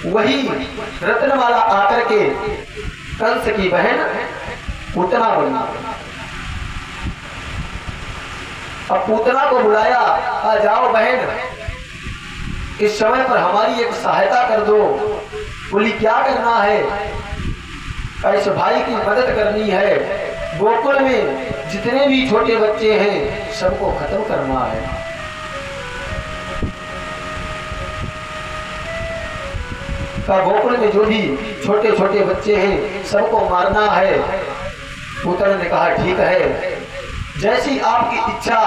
वही रत्नमाला आकर के कंस की बहन पूतना बनी। अब पूतना को बुलाया, आ जाओ बहन, इस समय पर हमारी एक सहायता कर दो। बोली क्या करना है? ऐसे भाई की मदद करनी है। गोकुल में जितने भी छोटे बच्चे हैं सबको खत्म करना है। गोकुल में जो भी छोटे छोटे बच्चे हैं सबको मारना है। पूतना ने कहा ठीक है, जैसी आपकी इच्छा।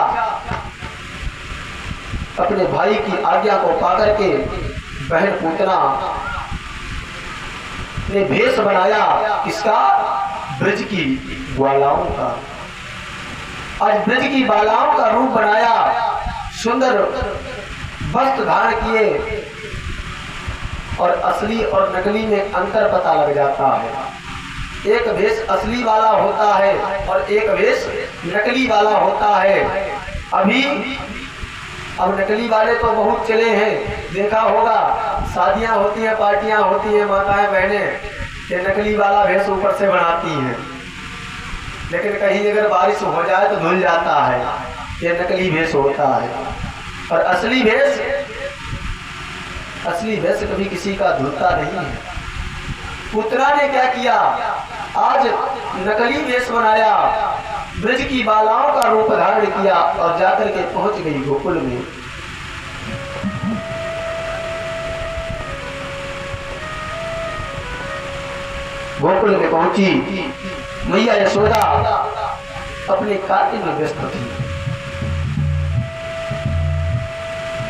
अपने भाई की आज्ञा को पाकर के बहन पूतना ने भेष बनाया किसका? ब्रज की ग्वालाओं का। आज ब्रज की बालाओं का रूप बनाया, सुंदर वस्त्र धारण किए। और असली और नकली में अंतर पता लग जाता है। एक भेष असली वाला होता है और एक भेष नकली वाला होता है। अब नकली वाले तो बहुत चले हैं, देखा होगा शादियां होती हैं, पार्टियां होती हैं, माताएं बहनें ये नकली वाला भेष ऊपर से बनाती हैं, लेकिन कहीं अगर बारिश हो जाए तो धुल जाता है, ये नकली भेष होता है। और असली भेष कभी किसी का धुलता नहीं है। पूतना ने क्या किया? आज नकली भेष बनाया, ब्रज की बालाओं का रूप धारण किया और जाकर के पहुंच गई गोकुल में। गोकुल में पहुंची, मैया यशोदा अपने कार्य में व्यस्त थी।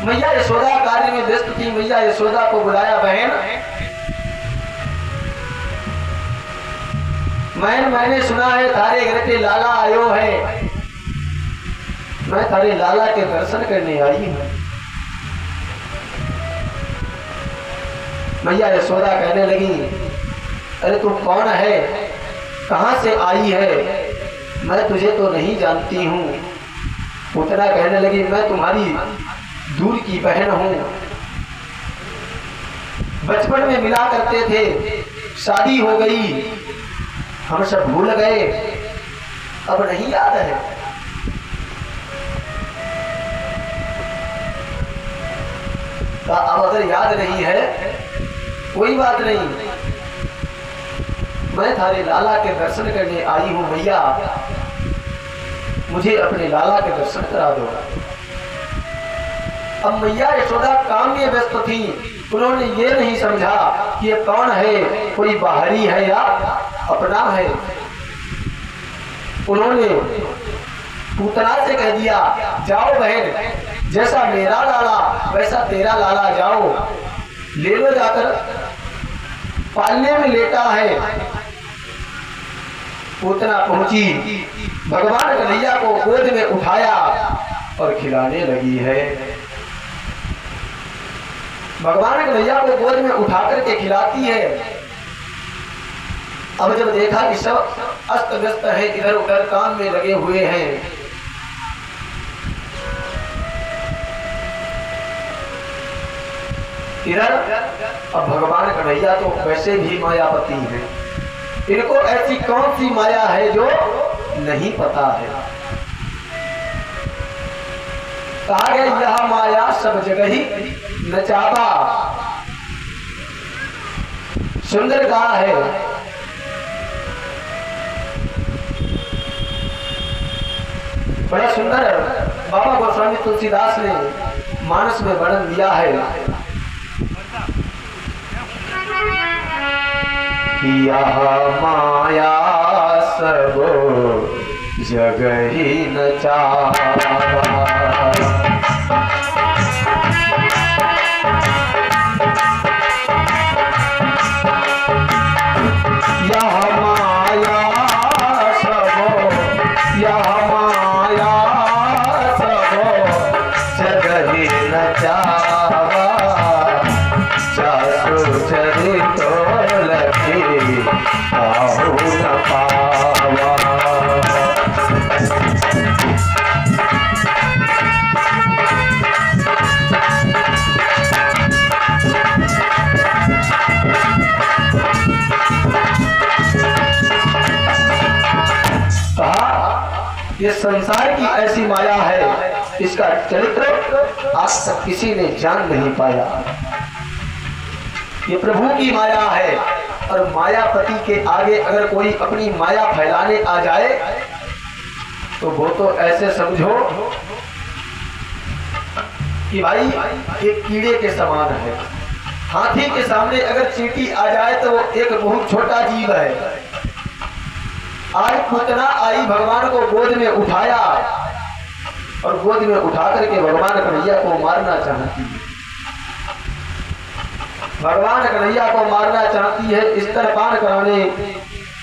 मैया यशोदा कार्य में व्यस्त थी। मैया यशोदा को बुलाया, बहन मैंने सुना है थारे घर पे लाला आयो है, मैं थारे लाला के दर्शन करने आई हूं। मैया यशोदा कहने लगी, अरे तू कौन है, कहां से आई है? मैं तुझे तो नहीं जानती हूं। पूतना कहने लगी, मैं तुम्हारी दूर की बहन हूं, बचपन में मिला करते थे, शादी हो गई, हम सब भूल गए, अब नहीं याद है। अब अगर याद नहीं है कोई बात नहीं, मैं थारे लाला के दर्शन करने आई हूं भैया, मुझे अपने लाला के दर्शन करा दो। अब मैया यशोदा काम में व्यस्त थी, उन्होंने ये नहीं समझा कि ये कौन है, कोई बाहरी है या अपना है। उन्होंने पूतना से कह दिया, जाओ बहन, जैसा मेरा लाला वैसा तेरा लाला, जाओ ले लो जाकर, पालने में लेटा है। पूतना पहुंची, भगवान कन्हैया को गोद में उठाया और खिलाने लगी है। भगवान कन्हैया को गोद में उठा करके खिलाती है। अब जब देखा कि सब अस्त व्यस्त है, इधर उधर काम में लगे हुए हैं, इधर अब भगवान कन्हैया तो वैसे भी मायापति हैं, इनको ऐसी कौन सी माया है जो नहीं पता है। कहा गया यह माया सब जगह ही नचावा, सुंदर कहा है। बड़ा सुंदर बाबा गोस्वामी तुलसीदास ने मानस में वर्णन दिया है। यह माया सब जगह ही नचावा, ये संसार की ऐसी माया है, इसका चरित्र आज तक किसी ने जान नहीं पाया। ये प्रभु की माया है, और मायापति के आगे अगर कोई अपनी माया फैलाने आ जाए तो वो तो ऐसे समझो कि भाई एक कीड़े के समान है। हाथी के सामने अगर चींटी आ जाए तो वो एक बहुत छोटा जीव है। आज पूतना आई, भगवान को गोद में उठाया और गोद में उठा करके भगवान कन्हैया को मारना चाहती है। भगवान कन्हैया को मारना चाहती है, स्तनपान कराने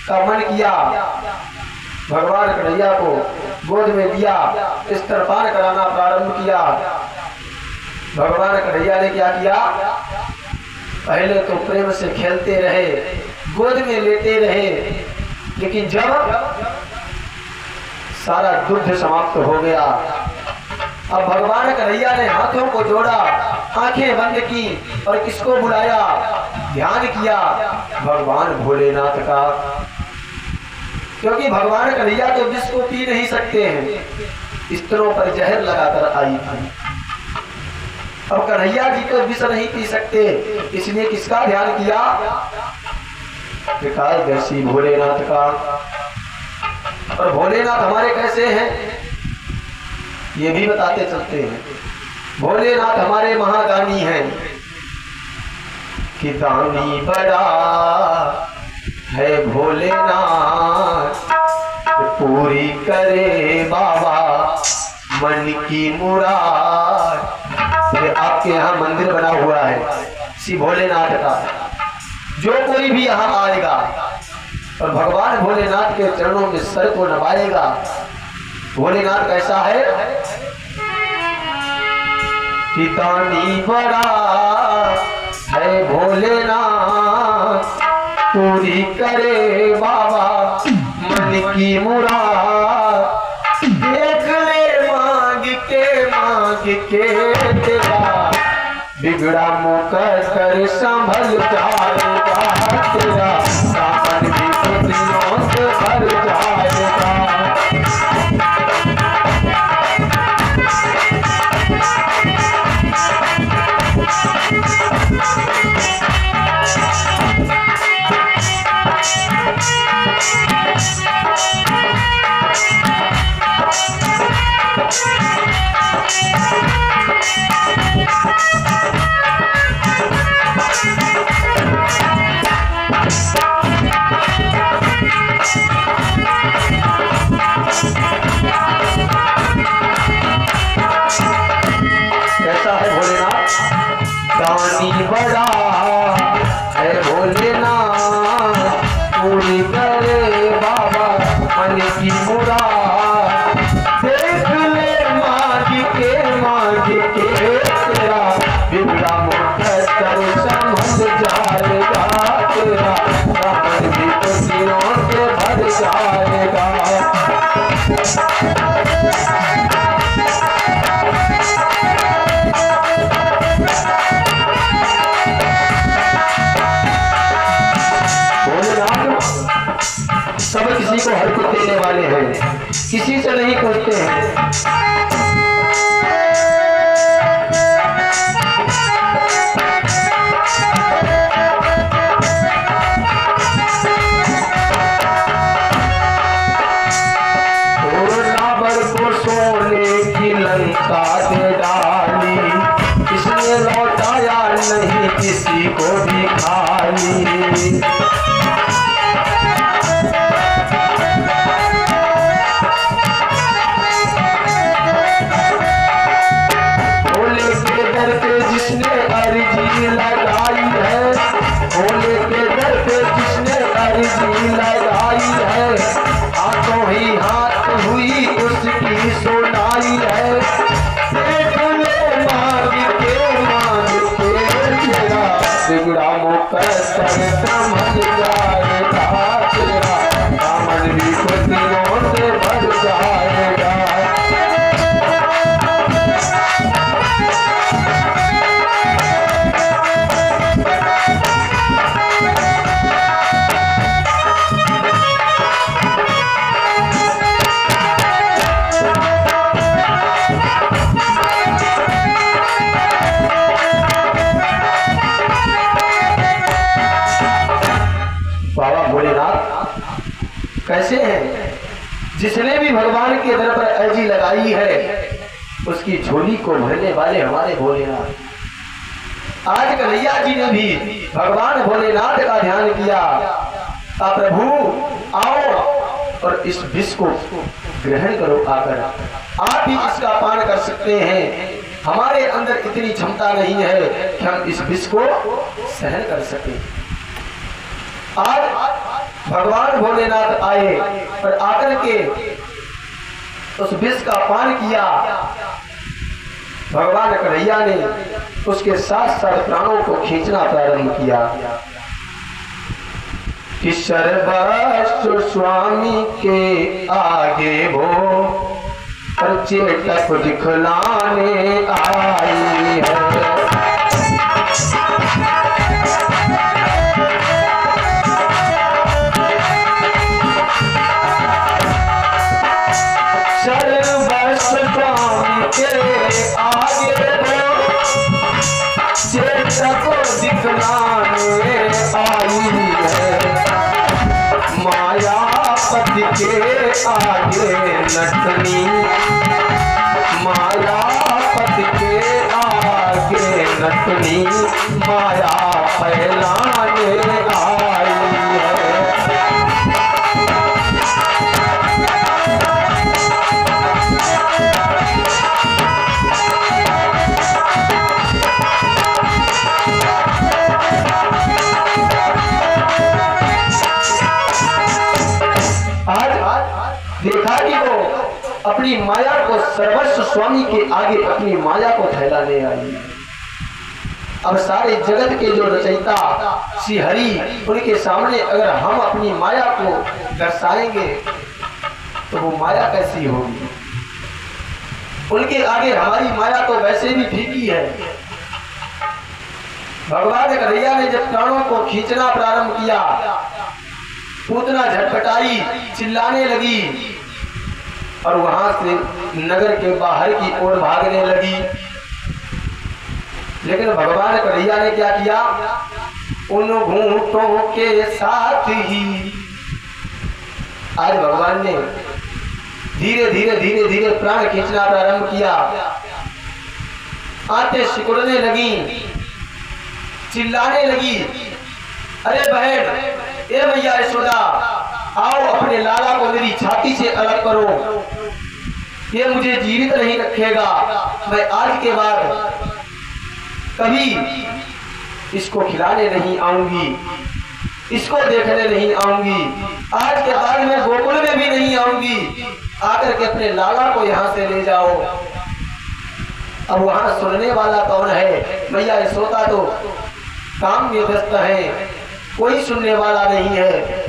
का मन किया। भगवान कन्हैया को गोद में दिया, स्तनपान कराना प्रारंभ किया। भगवान कन्हैया ने क्या किया, पहले तो प्रेम से खेलते रहे, गोद में लेते रहे, लेकिन जब सारा दुग्ध समाप्त हो गया, अब भगवान कन्हैया ने हाथों को जोड़ा, आंखें बंद की और किसको बुलाया, ध्यान किया भगवान भोलेनाथ का। क्योंकि भगवान कन्हैया तो विष को पी नहीं सकते हैं, स्तनों पर जहर लगाकर आई थी। अब कन्हैया जी तो विष नहीं पी सकते, इसलिए किसका ध्यान किया, त्रिकालदर्शी भोलेनाथ का। और भोलेनाथ हमारे कैसे हैं ये भी बताते चलते हैं। भोलेनाथ हमारे महादानी हैं कि दानी बड़ा है भोलेनाथ, पूरी करे बाबा मन की मुराद। ये आपके यहाँ मंदिर बना हुआ है श्री भोलेनाथ का। जो कोई भी यहाँ आएगा और भगवान भोलेनाथ के चरणों में सर को नवाएगा, भोलेनाथ कैसा है कि दानी बड़ा है भोलेनाथ, पूरी करे बाबा मन की मुराद। देख ले मांग के तेरा बिगड़ा मुकद्दर संभल जाएगा, तेरा सावन भी खुशियों से भर जाएगा। दानी बड़ा है भोलेनाथ, पूरी करे बाबा मन की मुराद। देख ले मांग के तेरा बिगड़ा मुकद्दर संभल जाएगा, तेरा सावन भी खुशियों से भर जाएगा। सब किसी को हर कुछ देने वाले हैं, किसी से नहीं पूछते हैं। रावण को सोने की लंका दे डाली, इसने लौटाया नहीं किसी को भी खाली। लगाई है भोले के दर पे जिसने अर्जी लगाई है, हाथों ही हाथ हुई उसकी सुनाई है। देख ले मांग के तेरा बिगड़ा मुकद्दर संभल जाएगा, तेरा दामन भी खुशियों से भर जाएगा। जिसने भी भगवान के दर पर अर्जी लगाई है उसकी झोली को भरने वाले हमारे भोलेनाथ। आज कन्हैया जी ने भी भगवान भोलेनाथ का ध्यान किया। प्रभु आओ और इस विष को ग्रहण करो, आकर आप भी इसका पान कर सकते हैं। हमारे अंदर इतनी क्षमता नहीं है कि हम इस विष को सहन कर सके। आज भगवान भोलेनाथ आए और आकर के उस विष का पान किया। भगवान कन्हैया ने उसके साथ साथ प्राणों को खींचना प्रारंभ किया कि सर्वस्व स्वामी के आगे वो पर चेतक दिखलाने आई है। सर्वस्व स्वामी के आगे वो चेतक दिखलाने आई है। मायापति के आगे नटनी, मायापति के आगे नटनी माया फैलाने आई है। देखा कि वो अपनी माया को सर्वस्व स्वामी के आगे अपनी माया को फैलाने आई। अब सारे जगत के जो रचयिता श्री हरि उनके सामने अगर हम अपनी माया को दर्शाएंगे तो वो माया कैसी होगी। उनके आगे हमारी माया तो वैसे भी फीकी है। भगवान कन्हैया ने जब प्राणों को खींचना प्रारंभ किया, पूतना झटपटाई, चिल्लाने लगी और वहां से नगर के बाहर की ओर भागने लगी। लेकिन भगवान कन्हैया ने क्या किया, उन घूंटों के साथ ही आज भगवान ने धीरे धीरे धीरे धीरे प्राण खींचना प्रारंभ किया। आंखें सिकुड़ने लगी, चिल्लाने लगी, अरे बहन, ए भैया यशोदा, आओ अपने लाला को मेरी छाती से अलग करो। ये मुझे जीवित नहीं रखेगा। मैं आज के बाद कभी इसको खिलाने नहीं आऊंगी, इसको देखने नहीं आऊंगी। आज के बाद मैं गोकुल में भी नहीं आऊंगी। आकर के अपने लाला को यहाँ से ले जाओ। अब वहां सुनने वाला कौन है? भैया यशोदा तो काम में व्यस्त है, कोई सुनने वाला नहीं है।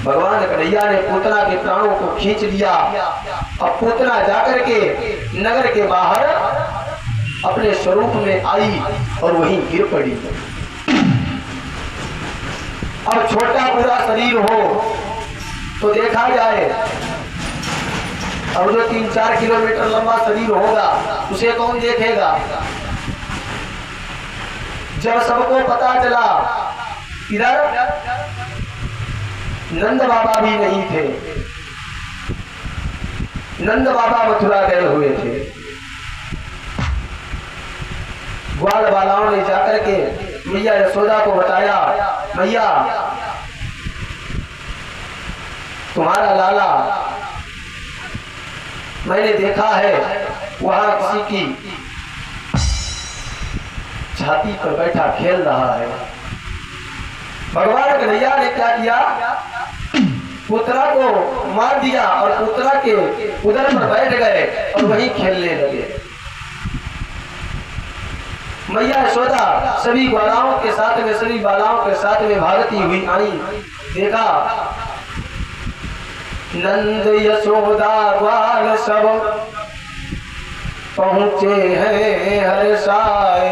भगवान कन्हैया ने पूतना के प्राणों को खींच लिया। अब पूतना जाकर के नगर के बाहर अपने स्वरूप में आई और वहीं गिर पड़ी। अब छोटा पूरा शरीर हो तो देखा जाए, अब जो 3-4 किलोमीटर लंबा शरीर होगा उसे कौन देखेगा। जब सबको पता चला, इधर नंद बाबा भी नहीं थे। नंद बाबा मथुरा गए हुए थे। ग्वाल बालाओं ने जाकर के मैया यशोदा को बताया, मैया तुम्हारा लाला मैंने देखा है वहां किसी की छाती पर बैठा खेल रहा है। भगवान कन्हैया ने क्या किया, पुत्रा को मार दिया और पुत्रा के उदर पर बैठ गए और वहीं खेलने लगे। मैया यशोदा सभी ग्वालाओं के साथ में, सभी बालाओं के साथ में भागती हुई आई। देखा नंद यशोदा ग्वाल सब पहुंचे हैं हर्षाए,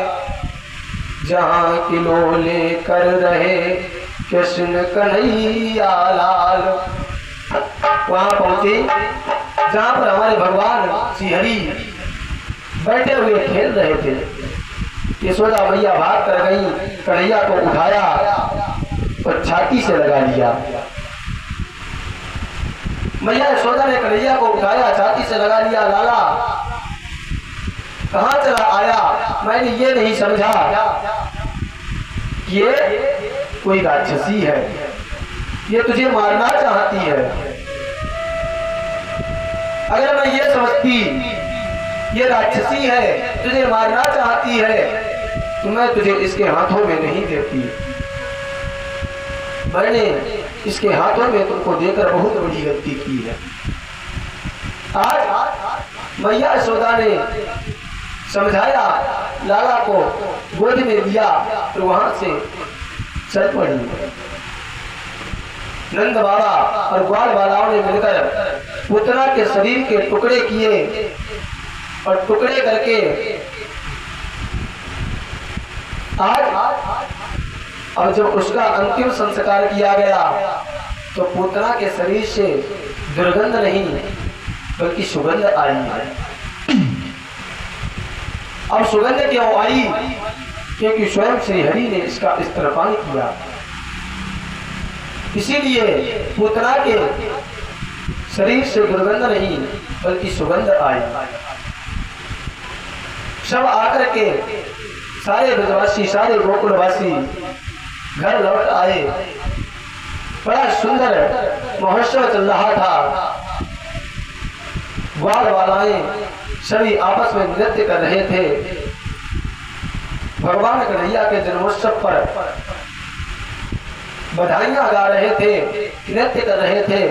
जहां किलो लेकर रहे कृष्ण कन्हैया लाल। वहां पहुंचे जहां पर हमारे भगवान श्री हरि बैठे हुए खेल रहे थे। यशोदा मैया भाग कर गई, कन्हैया को उठाया और छाती से लगा लिया। मैया यशोदा ने कन्हैया को उठाया, छाती से लगा लिया, लाला कहाँ चला आया? मैंने ये नहीं समझा कि ये कोई राक्षसी है, ये तुझे मारना चाहती है। अगर मैं ये समझती ये राक्षसी है, तुझे मारना चाहती है, तो मैं तुझे इसके हाथों में नहीं देती। मैंने इसके हाथों में तुमको देकर बहुत बड़ी गलती की है। आज मैया यशोदा ने समझाया, लाला को गोद में लिया, तो वहां से चल पड़ी। नंद बाबा और ग्वाल बालाओं ने मिलकर पुतना के शरीर के टुकड़े किए और टुकड़े करके आज और जब उसका अंतिम संस्कार किया गया तो पुतना के शरीर से दुर्गंध नहीं बल्कि सुगंध आई है। अब सुगंध क्यों आई? क्योंकि स्वयं श्री हरि ने इसका स्तनपान किया, इसीलिए पुतना के शरीर से दुर्गंध नहीं बल्कि सुगंध आई। सब आकर के सारे ब्रजवासी, सारे गोकुलवासी घर लौट आए। बड़ा सुंदर महोत्सव चल रहा था। ग्वाल बालाएं सभी आपस में नृत्य कर रहे थे। भगवान कन्हैया के जन्मोत्सव पर बधाइयां गा रहे थे, नृत्य कर रहे थे,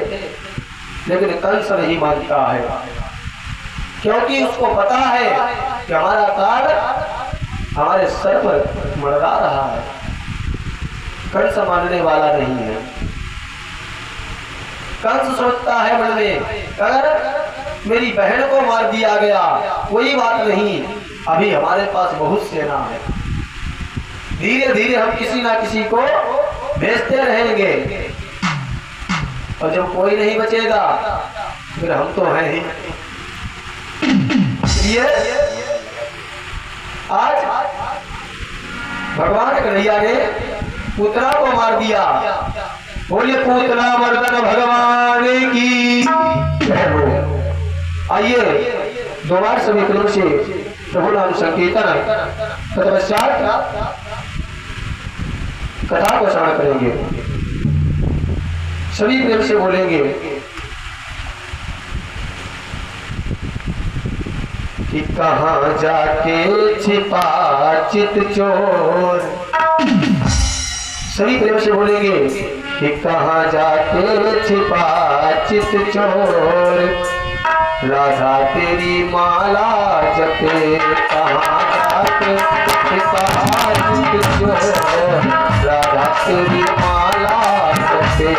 लेकिन कंस नहीं मानता है, क्योंकि उसको पता है कि हमारा काल हमारे सर पर मंडरा रहा है। कंस मानने वाला नहीं है। कंस सोचता है मन में, अगर मेरी बहन को मार दिया गया कोई बात नहीं, अभी हमारे पास बहुत सेना है, धीरे धीरे हम किसी ना किसी को भेजते रहेंगे, और जब कोई नहीं बचेगा फिर हम तो हैं ही। ये आज भगवान कन्हैया ने पुतना को मार दिया। बोलिए पूतना मर्दन भगवान की जय हो। आइए दो बार सभी प्रेम से प्रभु नाम संकीर्तन तत्पश्चात कथा को श्रवण करेंगे। सभी प्रेम से बोलेंगे कि कहाँ जाके छिपा चित चोर। सभी प्रेम से बोलेंगे कि कहाँ जाके छिपा चित चोर, राधा तेरी माला जपे, कहाँ जाके छिपा चित चोर, राधा तेरी माला जपे।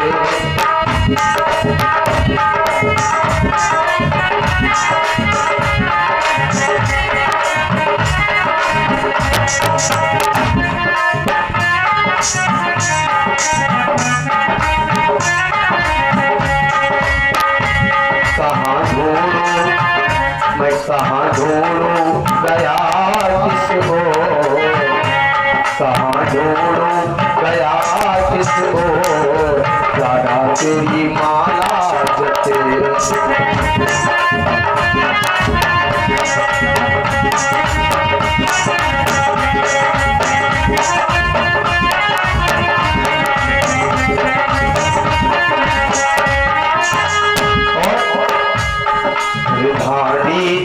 कहाँ ढूंढूं गया किसको, कहाँ ढूंढूं गया किसको, राधा तेरी माला जपे।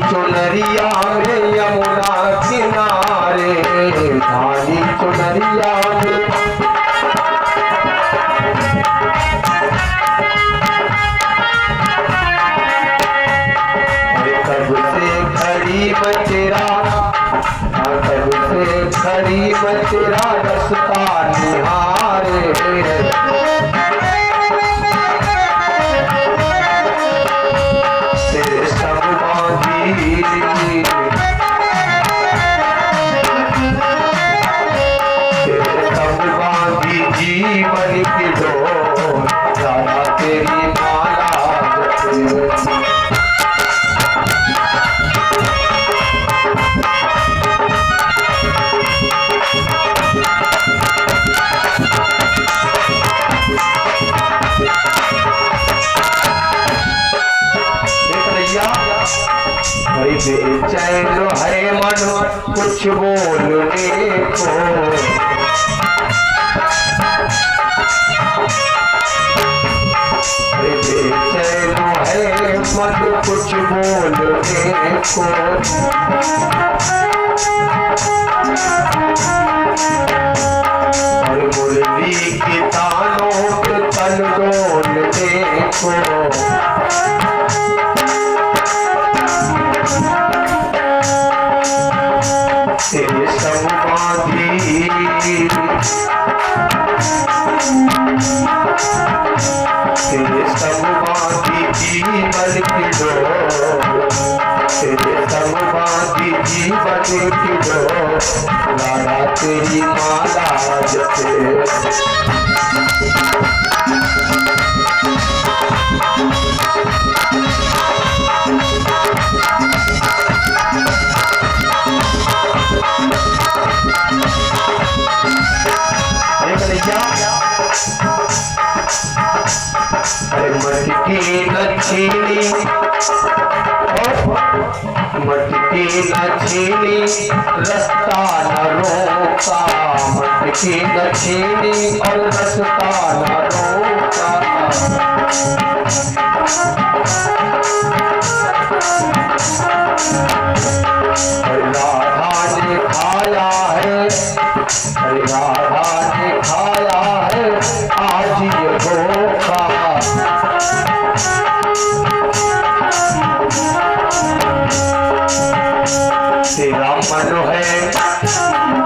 चुनरिया में यमुना किनारे, धानी चुनरिया में कब से खड़ी बचेरा, कब से खड़ी बचेरा रस्ता निहारे, तेरे सब बांधी जीवन की डोर, राधा तेरी माला जपे। कुछ बोलने को। बेचैन है मन कुछ बोलने को। और मुरली के तानों पे तन डोलने को। तेरे संग बांधी तेरे संग बांधी जीवन की डोर। तेरे संग बांधी जीवन की डोर। लाला तेरी माला जपे। अरे मटकी न छीनी, मटकी न छीनी, रास्ता न रोका। मटकी न छीनी और रास्ता न रोका। राधा ने खाया है, राधा ने खाया है आज ये धोखा। तेरा मन है,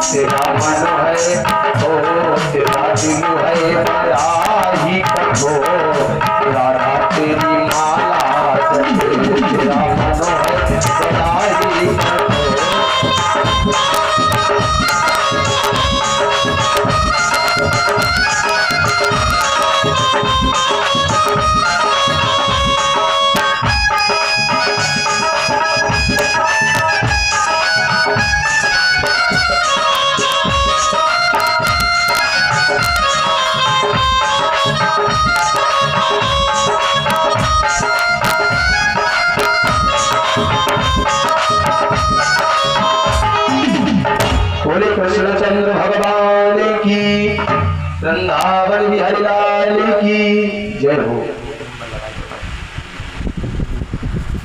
तेरा मन है, ओ तेरा दिल है बड़ा ही कठोर। राधा तेरी माला जपे। तेरा मन है बड़ा ही कठोर। बोले कृष्णचंद्र भगवान की, वृंदावन बिहारी लाल की जय हो।